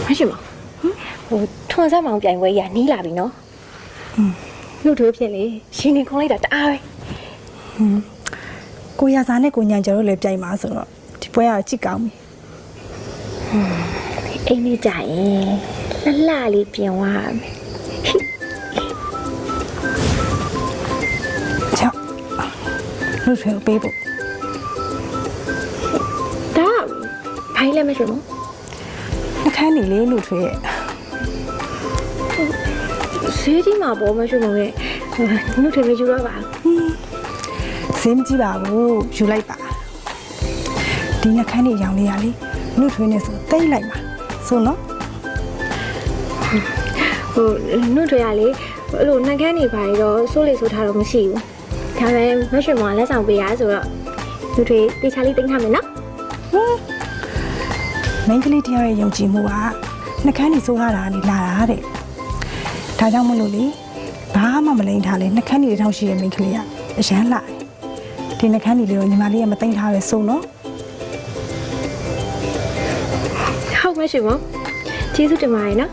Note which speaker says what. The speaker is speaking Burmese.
Speaker 1: မရှိမဟိုထွန်ဆက်မောင်ပြိုင်ပွဲကြီးကနီးလာပြီနော်နှုတ်ထိုးဖြစ်လေရှင်နေခုံလိုက်တာတအားပဲ
Speaker 2: ကိုရစာနဲ့ကိုညံကျော်တို့လည်းပြိုင်ပါဆိုတော့ဒီပွဲကတော့ကြည့်ကောင်းပြီ
Speaker 1: အိမ်ကြီးကြရင်လှလှလေးပြင်သွားမယ်
Speaker 2: ချောက်နှုတ်ထွေးပေးဖို့
Speaker 1: ဒါဘိုင်းလည်းမရှိဘူး
Speaker 2: အခန်းနေလေးနှုတ်ထွေးရဲ့
Speaker 1: ဆေးကြီးမှာပေါ်မရှိဘူးရဲ့နှုတ်ထွေးမယူတော့ပါ
Speaker 2: ဆေးမကြည့်ပါဘူးယူလိုက်ပါဒီနှခမ်းနေရောင်လေးရလေနှုတ်ထွေးနေဆိုတိတ်လိုက်ပါဆိုနော်
Speaker 1: ဟိုနှုတ်ထွေးရလေအဲ့လိုနှခမ်းနေပါတော့စိုးလေဆိုထားတော့မရှိဘူးဒါပေမဲ့မရှိမလက်ဆောင်ပေးရဆိုတော့နှုတ်ထွေးတေချာလေးတင်ထားမယ်နော်
Speaker 2: မင်းကလေးတယောက်ရဲ့ယုံကြည်မှုကနှခမ်းနေစိုးရတာကနေလာတာတဲ့ဒါကြောင့်မလို့လေဘာမှမလိမ့်ထားလေနှခမ်းနေတစ်ထောင်ရှိရဲ့မင်းကလေးကအရန်လာဒီနှခမ်းနေလေးကိုညီမလေးကမသိမ့်ထားရဲစုံနော်
Speaker 1: ဟုတ်မရှိဘူးကျေးဇူးတင်ပါတယ်နော်